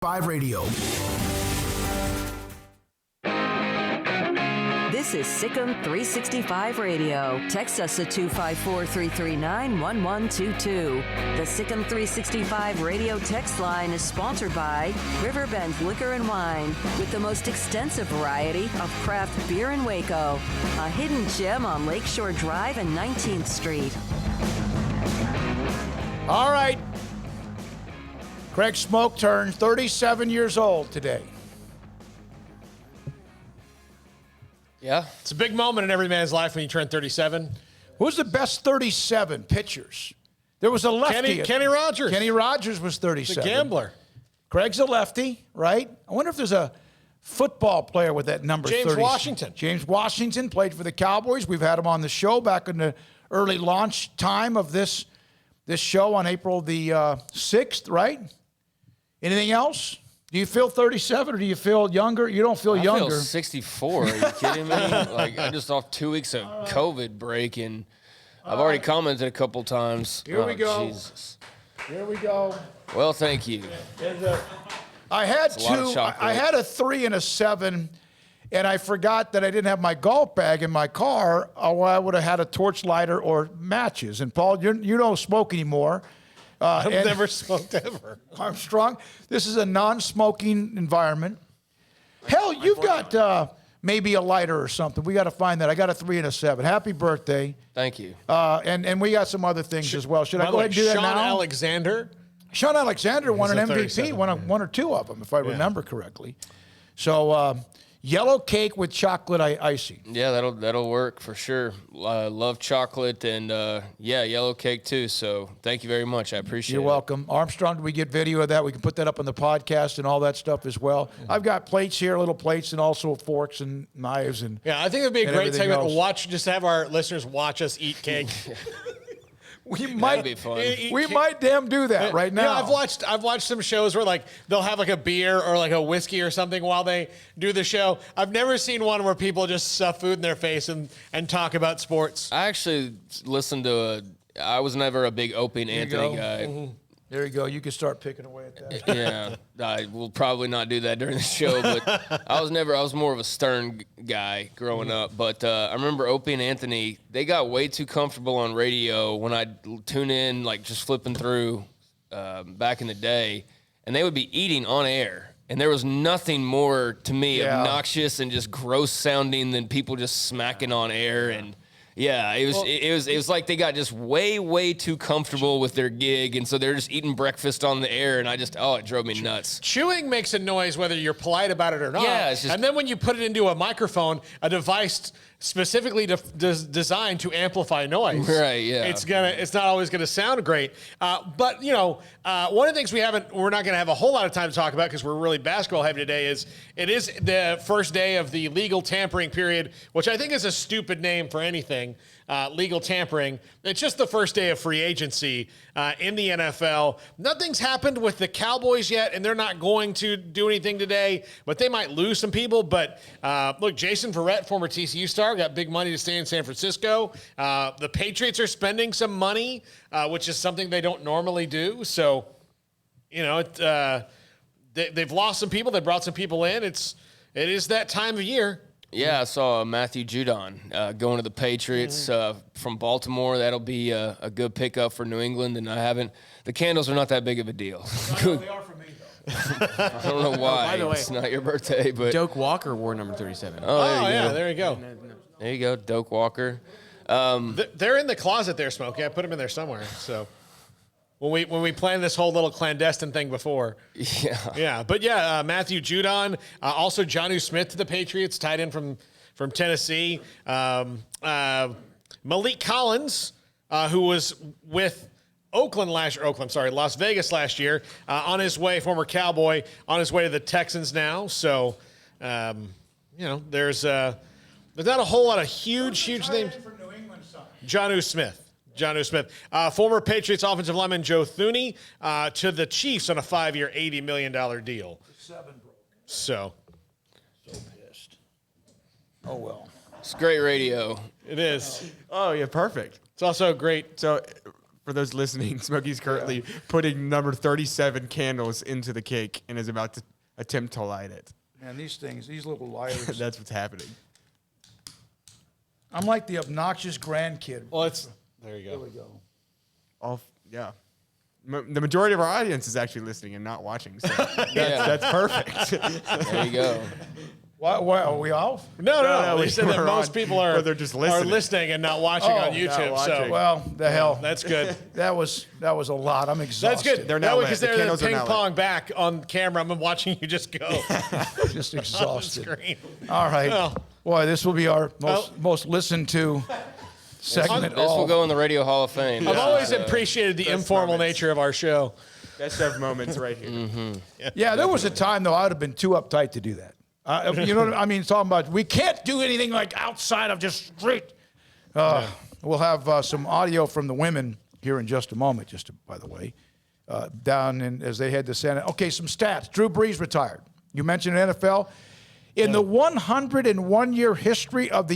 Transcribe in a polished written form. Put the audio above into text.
5 Radio. This is SicEm365 Radio. Text us at 254-339-1122. The SicEm365 Radio text line is sponsored by Riverbend Liquor and Wine, with the most extensive variety of craft beer in Waco. A hidden gem on Lakeshore Drive and 19th Street. All right. Craig Smoak turned 37 years old today. Yeah. It's a big moment in every man's life when you turn 37. Who's the best 37 pitchers? There was a lefty. Kenny Rogers. Kenny Rogers was 37. The gambler. Craig's a lefty, right? I wonder if there's a football player with that number 30. James Washington. James Washington played for the Cowboys. We've had him on the show back in the early launch time of this show on April the 6th, right? Anything else? Do you feel 37 or do you feel younger? You don't feel younger. I feel 64. Are you kidding me? Like, I just off 2 weeks of COVID break, and I've already commented a couple times. Here we go. Jesus. Here we go. Well, thank you. I had That's a lot of two. chocolate. I had a 3 and a 7, and I forgot that I didn't have my golf bag in my car, or I would have had a torch lighter or matches. And Paul, you don't smoke anymore. I've never smoked ever. Armstrong, this is a non-smoking environment. Hell, you've got maybe a lighter or something. We got to find that. I got a 3 and a 7. Happy birthday. Thank you. And we got some other things as well. Should I go ahead and do that Sean now? Alexander. Sean Alexander won an a MVP, 37, one or two of them, if I remember correctly. So yellow cake with chocolate icing. Yeah, that'll work for sure. Love chocolate and, yellow cake too. So thank you very much. I appreciate it. You're welcome. Armstrong, do we get video of that? We can put that up on the podcast and all that stuff as well. Mm-hmm. I've got plates here, little plates, and also forks and knives. And Yeah, I think it would be a great segment else. to just have our listeners watch us eat cake. That'd be fun. We might damn do that right now. Yeah, I've watched some shows where like they'll have like a beer or like a whiskey or something while they do the show. I've never seen one where people just stuff food in their face and talk about sports. I actually listened to I was never a big Opie and Anthony guy. Mm-hmm. There you go. You can start picking away at that. Yeah, I will probably not do that during the show, but I was more of a Stern guy growing up. But I remember Opie and Anthony, they got way too comfortable on radio when I'd tune in, like just flipping through back in the day, and they would be eating on air. And there was nothing more to me obnoxious and just gross sounding than people just smacking on air. And yeah, it was like they got just way too comfortable with their gig, and so they're just eating breakfast on the air, and it drove me nuts. Chewing makes a noise whether you're polite about it or not. Yeah, it's just, and then when you put it into a microphone, a device specifically designed to amplify noise. Right, yeah. It's not always gonna sound great. But one of the things we're not gonna have a whole lot of time to talk about because we're really basketball heavy today is it is the first day of the legal tampering period, which I think is a stupid name for anything. Legal tampering. It's just the first day of free agency in the NFL. Nothing's happened with the Cowboys yet, and they're not going to do anything today, but they might lose some people. But look, Jason Verrett, former TCU star, got big money to stay in San Francisco. The Patriots are spending some money, which is something they don't normally do. So, they've lost some people. They brought some people in. It is that time of year. Yeah, I saw Matthew Judon going to the Patriots from Baltimore. That'll be a good pickup for New England, and the candles are not that big of a deal. They are for me, though. I don't know why. By the way, it's not your birthday, but Doak Walker wore number 37. There you go. There you go, Doak Walker. They're in the closet there, Smokey. I put them in there somewhere. So when we planned this whole little clandestine thing before. Yeah. But Matthew Judon, also Jonnu Smith to the Patriots, tight end from Tennessee. Malik Collins, who was with Las Vegas last year, on his way, former Cowboy, on his way to the Texans now. So, there's not a whole lot of huge names. Jonnu Smith. Former Patriots offensive lineman Joe Thuney to the Chiefs on a 5-year, $80 million deal. 7 broke. So Pissed. Oh, well. It's great radio. it is. Oh, yeah, perfect. It's also great. So, For those listening, Smokey's currently putting number 37 candles into the cake and is about to attempt to light it. Man, these little lighters. That's what's happening. I'm like the obnoxious grandkid. Well, there you There go. we go. Yeah. The majority of our audience is actually listening and not watching, so that's perfect. There you go. What, are we off? No. We said that we're most on- people or are they're just are listening. listening and not watching on YouTube. not So watching. Well, the hell. that's good. That was a lot. I'm exhausted. That's good. They're That now way, lit. because The they're candles are ping now lit. pong back on camera. I'm watching you just go Just on the exhausted. screen. All right. Well. Boy, this will be our most listened to segment. This will go in the Radio Hall of Fame. I've always appreciated the informal moments. nature of our show. Best of moments right here. Yeah, there was a time though I would have been too uptight to do that. You know what I mean? Talking about we can't do anything like outside of just street. We'll have some audio from the women here in just a moment. By the way, down in as they head to Santa. Okay, some stats. Drew Brees retired. You mentioned NFL. In the 101-year history of the